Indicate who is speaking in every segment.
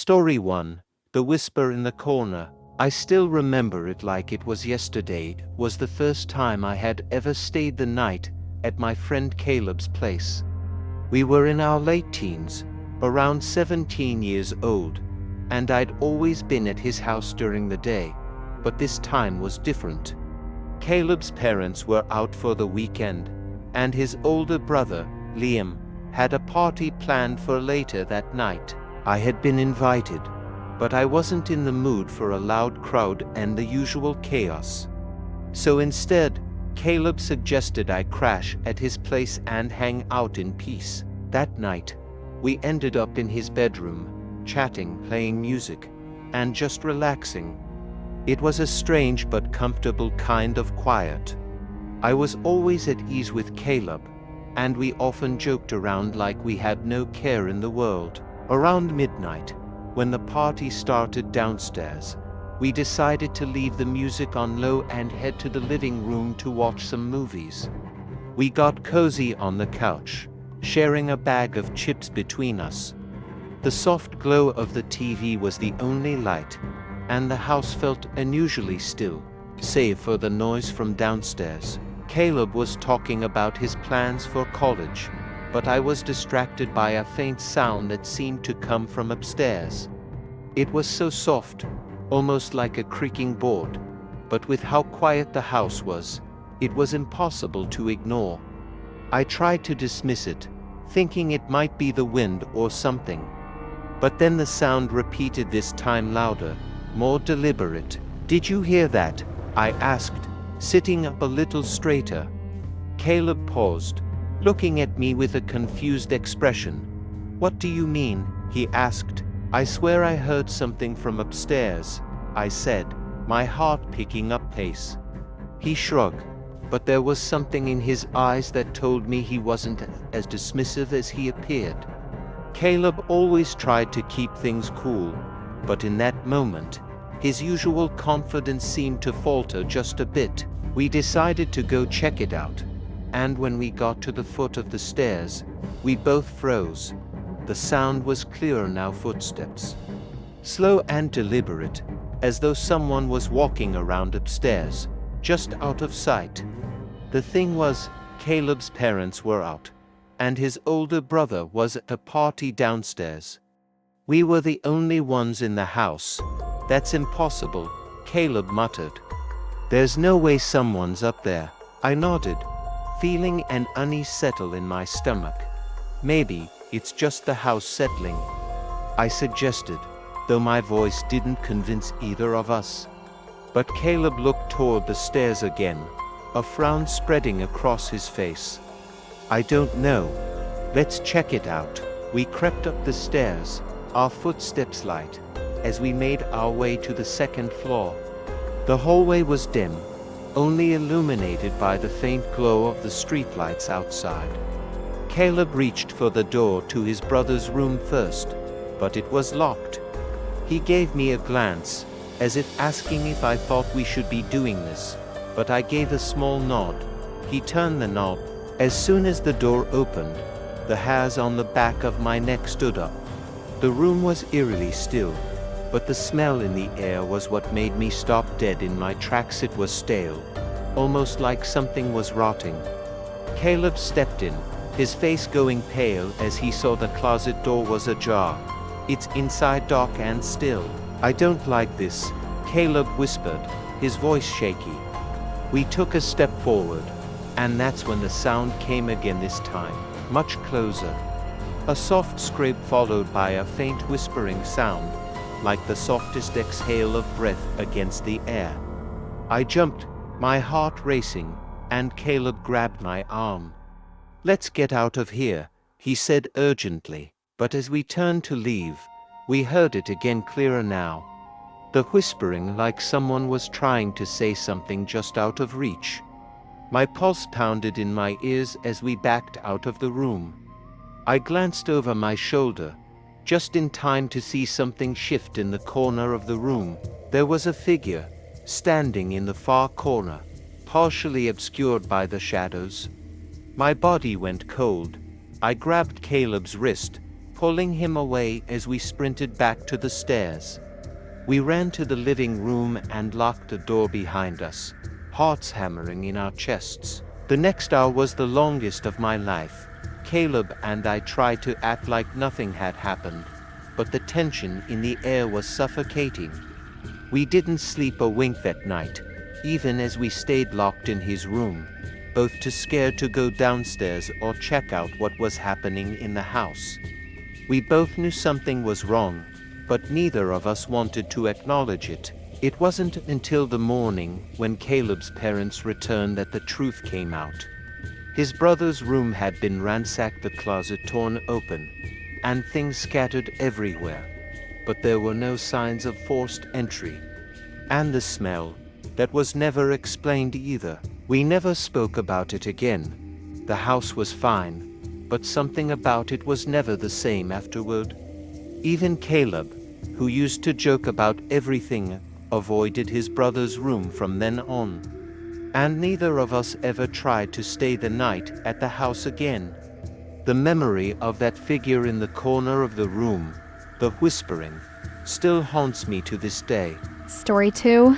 Speaker 1: Story 1. The Whisper in the Corner. I still remember it like it was yesterday. It was the first time I had ever stayed the night at my friend Caleb's place. We were in our late teens, around 17 years old, and I'd always been at his house during the day, but this time was different. Caleb's parents were out for the weekend, and his older brother, Liam, had a party planned for later that night. I had been invited, but I wasn't in the mood for a loud crowd and the usual chaos. So instead, Caleb suggested I crash at his place and hang out in peace. That night, we ended up in his bedroom, chatting, playing music, and just relaxing. It was a strange but comfortable kind of quiet. I was always at ease with Caleb, and we often joked around like we had no care in the world. Around midnight, when the party started downstairs, we decided to leave the music on low and head to the living room to watch some movies. We got cozy on the couch, sharing a bag of chips between us. The soft glow of the TV was the only light, and the house felt unusually still, save for the noise from downstairs. Caleb was talking about his plans for college, but I was distracted by a faint sound that seemed to come from upstairs. It was so soft, almost like a creaking board, but with how quiet the house was, it was impossible to ignore. I tried to dismiss it, thinking it might be the wind or something. But then the sound repeated, this time louder, more deliberate. "Did you hear that?" I asked, sitting up a little straighter. Caleb paused, looking at me with a confused expression. "What do you mean?" he asked. "I swear I heard something from upstairs," I said, my heart picking up pace. He shrugged, but there was something in his eyes that told me he wasn't as dismissive as he appeared. Caleb always tried to keep things cool, but in that moment, his usual confidence seemed to falter just a bit. We decided to go check it out, and when we got to the foot of the stairs, we both froze. The sound was clearer now, footsteps. Slow and deliberate, as though someone was walking around upstairs, just out of sight. The thing was, Caleb's parents were out, and his older brother was at a party downstairs. We were the only ones in the house. "That's impossible," Caleb muttered. "There's no way someone's up there." I nodded, feeling an unease settle in my stomach. "Maybe it's just the house settling," I suggested, though my voice didn't convince either of us. But Caleb looked toward the stairs again, a frown spreading across his face. "I don't know. Let's check it out." We crept up the stairs, our footsteps light, as we made our way to the second floor. The hallway was dim, only illuminated by the faint glow of the streetlights outside. Caleb reached for the door to his brother's room first, but it was locked. He gave me a glance, as if asking if I thought we should be doing this, but I gave a small nod. He turned the knob. As soon as the door opened, the hairs on the back of my neck stood up. The room was eerily still, but the smell in the air was what made me stop dead in my tracks. It was stale, almost like something was rotting. Caleb stepped in, his face going pale as he saw the closet door was ajar. "It's inside, dark and still." "I don't like this," Caleb whispered, his voice shaky. We took a step forward, and that's when the sound came again, this time, much closer. A soft scrape followed by a faint whispering sound, like the softest exhale of breath against the air. I jumped, my heart racing, and Caleb grabbed my arm. "Let's get out of here," he said urgently. But as we turned to leave, we heard it again, clearer now. The whispering, like someone was trying to say something just out of reach. My pulse pounded in my ears as we backed out of the room. I glanced over my shoulder, just in time to see something shift in the corner of the room. There was a figure, standing in the far corner, partially obscured by the shadows. My body went cold. I grabbed Caleb's wrist, pulling him away as we sprinted back to the stairs. We ran to the living room and locked the door behind us, hearts hammering in our chests. The next hour was the longest of my life. Caleb and I tried to act like nothing had happened, but the tension in the air was suffocating. We didn't sleep a wink that night, even as we stayed locked in his room, both too scared to go downstairs or check out what was happening in the house. We both knew something was wrong, but neither of us wanted to acknowledge it. It wasn't until the morning, when Caleb's parents returned, that the truth came out. His brother's room had been ransacked, the closet torn open, and things scattered everywhere. But there were no signs of forced entry. And the smell, that was never explained either. We never spoke about it again. The house was fine, but something about it was never the same afterward. Even Caleb, who used to joke about everything, avoided his brother's room from then on. And neither of us ever tried to stay the night at the house again. The memory of that figure in the corner of the room, the whispering, still haunts me to this day.
Speaker 2: Story 2.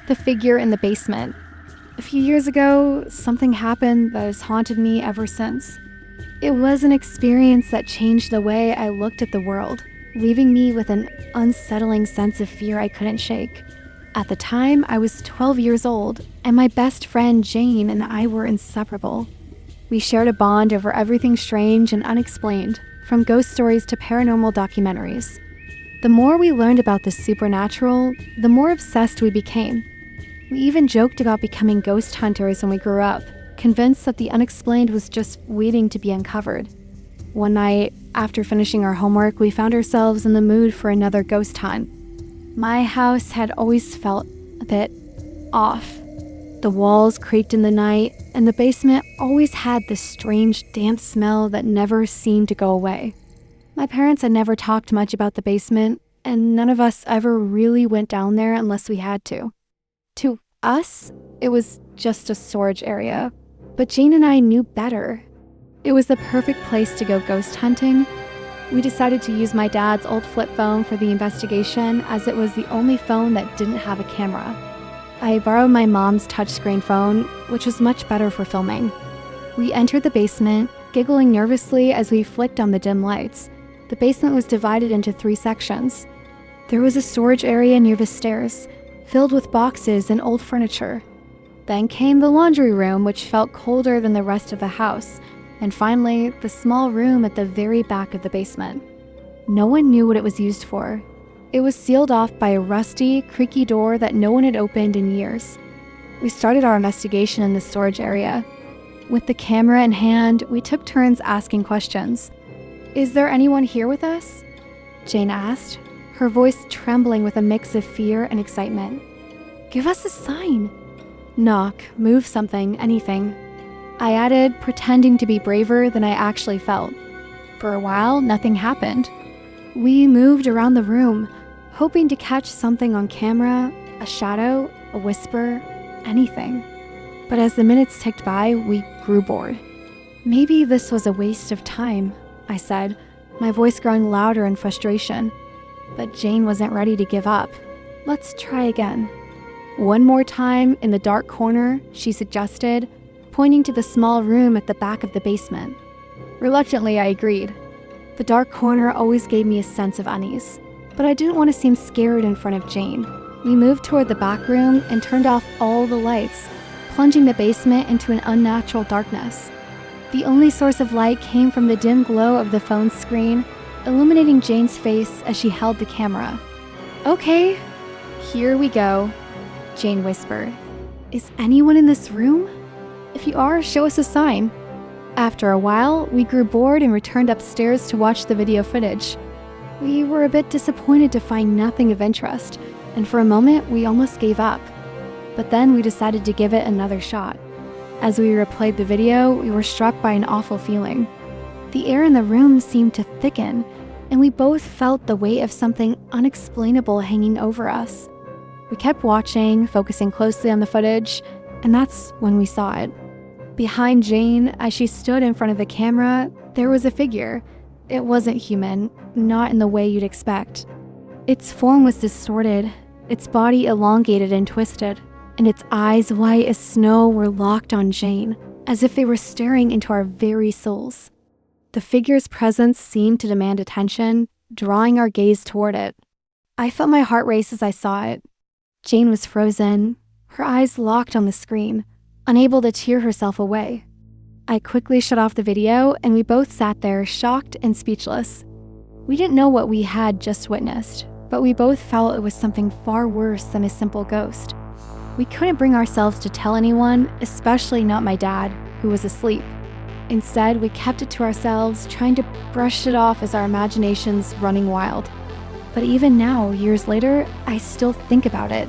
Speaker 2: The figure in the basement. A few years ago, something happened that has haunted me ever since. It was an experience that changed the way I looked at the world, leaving me with an unsettling sense of fear I couldn't shake. At the time, I was 12 years old, and my best friend Jane and I were inseparable. We shared a bond over everything strange and unexplained, from ghost stories to paranormal documentaries. The more we learned about the supernatural, the more obsessed we became. We even joked about becoming ghost hunters when we grew up, convinced that the unexplained was just waiting to be uncovered. One night, after finishing our homework, we found ourselves in the mood for another ghost hunt. My house had always felt a bit off. The walls creaked in the night, and the basement always had this strange, damp smell that never seemed to go away. My parents had never talked much about the basement, and none of us ever really went down there unless we had to. To us, it was just a storage area, but Jane and I knew better. It was the perfect place to go ghost hunting. We decided to use my dad's old flip phone for the investigation, as it was the only phone that didn't have a camera. I borrowed my mom's touchscreen phone, which was much better for filming. We entered the basement, giggling nervously as we flicked on the dim lights. The basement was divided into 3 sections. There was a storage area near the stairs, filled with boxes and old furniture. Then came the laundry room, which felt colder than the rest of the house. And finally, the small room at the very back of the basement. No one knew what it was used for. It was sealed off by a rusty, creaky door that no one had opened in years. We started our investigation in the storage area. With the camera in hand, we took turns asking questions. "Is there anyone here with us?" Jane asked, her voice trembling with a mix of fear and excitement. "Give us a sign." "Knock, move something, anything," I added, pretending to be braver than I actually felt. For a while, nothing happened. We moved around the room, hoping to catch something on camera, a shadow, a whisper, anything. But as the minutes ticked by, we grew bored. "Maybe this was a waste of time," I said, my voice growing louder in frustration. But Jane wasn't ready to give up. "Let's try again." One more time, in the dark corner, she suggested, pointing to the small room at the back of the basement. Reluctantly, I agreed. The dark corner always gave me a sense of unease, but I didn't want to seem scared in front of Jane. We moved toward the back room and turned off all the lights, plunging the basement into an unnatural darkness. The only source of light came from the dim glow of the phone screen, illuminating Jane's face as she held the camera. "Okay, here we go," Jane whispered. "Is anyone in this room? If you are, show us a sign." After a while, we grew bored and returned upstairs to watch the video footage. We were a bit disappointed to find nothing of interest, and for a moment, we almost gave up. But then we decided to give it another shot. As we replayed the video, we were struck by an awful feeling. The air in the room seemed to thicken, and we both felt the weight of something unexplainable hanging over us. We kept watching, focusing closely on the footage, and that's when we saw it. Behind Jane, as she stood in front of the camera, there was a figure, It wasn't human, not in the way you'd expect. Its form was distorted, its body elongated and twisted, and its eyes, white as snow, were locked on Jane, as if they were staring into our very souls. The figure's presence seemed to demand attention, drawing our gaze toward it. I felt my heart race as I saw it. Jane was frozen, her eyes locked on the screen, unable to tear herself away. I quickly shut off the video, and we both sat there, shocked and speechless. We didn't know what we had just witnessed, but we both felt it was something far worse than a simple ghost. We couldn't bring ourselves to tell anyone, especially not my dad, who was asleep. Instead, we kept it to ourselves, trying to brush it off as our imaginations running wild. But even now, years later, I still think about it.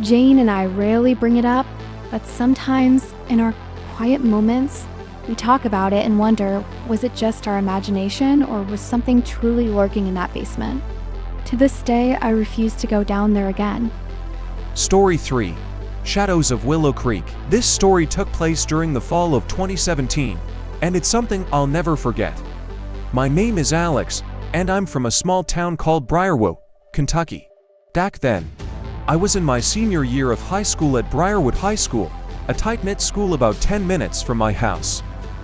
Speaker 2: Jane and I rarely bring it up, but sometimes, in our quiet moments, we talk about it and wonder, was it just our imagination or was something truly lurking in that basement? To this day, I refuse to go down there again.
Speaker 3: Story 3. Shadows of Willow Creek. This story took place during the fall of 2017, and it's something I'll never forget. My name is Alex, and I'm from a small town called Briarwood, Kentucky. Back then, I was in my senior year of high school at Briarwood High School, a tight-knit school about 10 minutes from my house.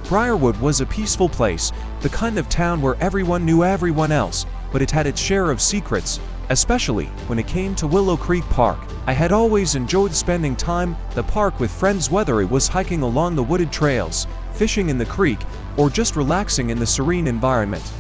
Speaker 3: Briarwood was a peaceful place, the kind of town where everyone knew everyone else, but it had its share of secrets, especially when it came to Willow Creek Park. I had always enjoyed spending time at the park with friends, whether it was hiking along the wooded trails, fishing in the creek, or just relaxing in the serene environment.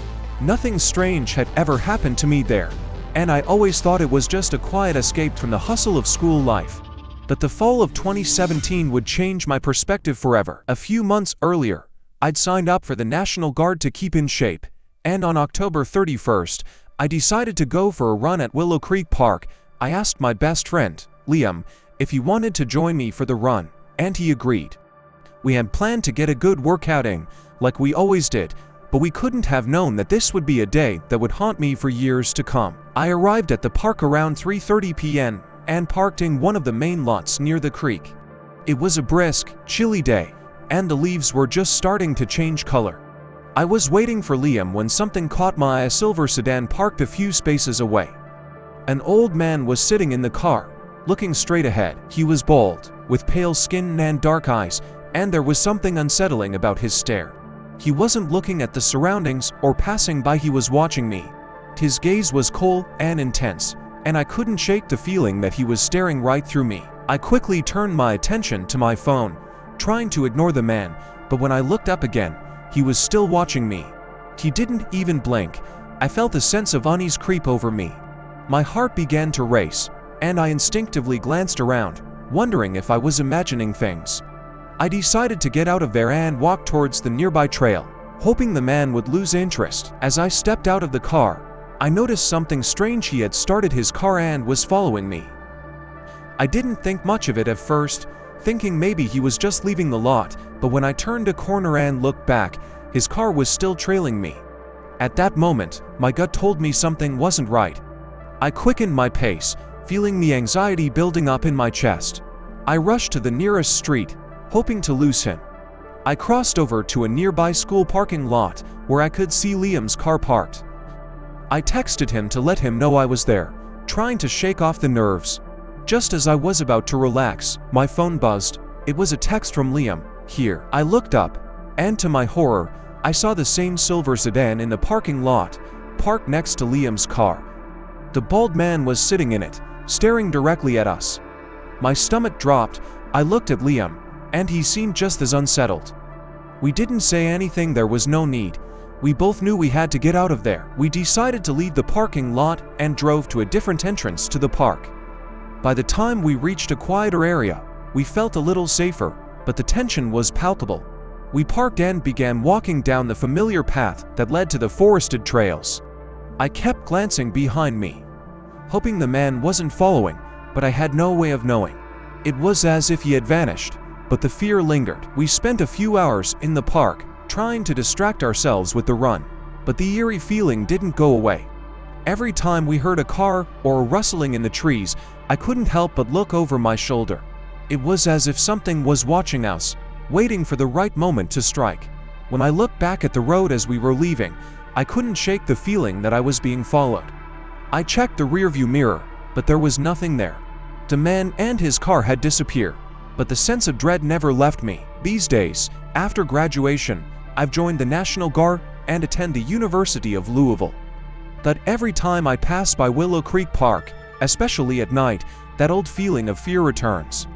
Speaker 3: Nothing strange had ever happened to me there, and I always thought it was just a quiet escape from the hustle of school life. But the fall of 2017 would change my perspective forever. A few months earlier, I'd signed up for the National Guard to keep in shape, and on October 31st, I decided to go for a run at Willow Creek Park. I asked my best friend, Liam, if he wanted to join me for the run, and he agreed. We had planned to get a good workout in, like we always did, but we couldn't have known that this would be a day that would haunt me for years to come. I arrived at the park around 3:30 p.m. and parked in one of the main lots near the creek. It was a brisk, chilly day, and the leaves were just starting to change color. I was waiting for Liam when something caught my eye. A silver sedan parked a few spaces away. An old man was sitting in the car, looking straight ahead. He was bald, with pale skin and dark eyes, and there was something unsettling about his stare. He wasn't looking at the surroundings or passing by, he was watching me. His gaze was cold and intense, and I couldn't shake the feeling that he was staring right through me. I quickly turned my attention to my phone, trying to ignore the man, but when I looked up again, he was still watching me. He didn't even blink. I felt a sense of unease creep over me. My heart began to race, and I instinctively glanced around, wondering if I was imagining things. I decided to get out of there and walk towards the nearby trail, hoping the man would lose interest. As I stepped out of the car, I noticed something strange. He had started his car and was following me. I didn't think much of it at first, thinking maybe he was just leaving the lot, but when I turned a corner and looked back, his car was still trailing me. At that moment, my gut told me something wasn't right. I quickened my pace, feeling the anxiety building up in my chest. I rushed to the nearest street, hoping to lose him. I crossed over to a nearby school parking lot where I could see Liam's car parked. I texted him to let him know I was there, trying to shake off the nerves. Just as I was about to relax, my phone buzzed. It was a text from Liam. Here. I looked up, and to my horror, I saw the same silver sedan in the parking lot, parked next to Liam's car. The bald man was sitting in it, staring directly at us. My stomach dropped. I looked at Liam, and he seemed just as unsettled. We didn't say anything. There was no need. We both knew we had to get out of there. We decided to leave the parking lot and drove to a different entrance to the park. By the time we reached a quieter area, we felt a little safer, but the tension was palpable. We parked and began walking down the familiar path that led to the forested trails. I kept glancing behind me, hoping the man wasn't following, but I had no way of knowing. It was as if he had vanished, but the fear lingered. We spent a few hours in the park, trying to distract ourselves with the run, but the eerie feeling didn't go away. Every time we heard a car or a rustling in the trees, I couldn't help but look over my shoulder. It was as if something was watching us, waiting for the right moment to strike. When I looked back at the road as we were leaving, I couldn't shake the feeling that I was being followed. I checked the rearview mirror, but there was nothing there. The man and his car had disappeared, but the sense of dread never left me. These days, after graduation, I've joined the National Guard and attend the University of Louisville. But every time I pass by Willow Creek Park, especially at night, that old feeling of fear returns.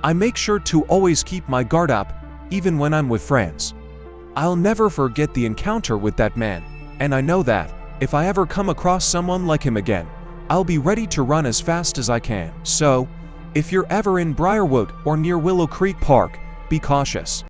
Speaker 3: I make sure to always keep my guard up, even when I'm with friends. I'll never forget the encounter with that man, and I know that, if I ever come across someone like him again, I'll be ready to run as fast as I can. So, if you're ever in Briarwood or near Willow Creek Park, be cautious.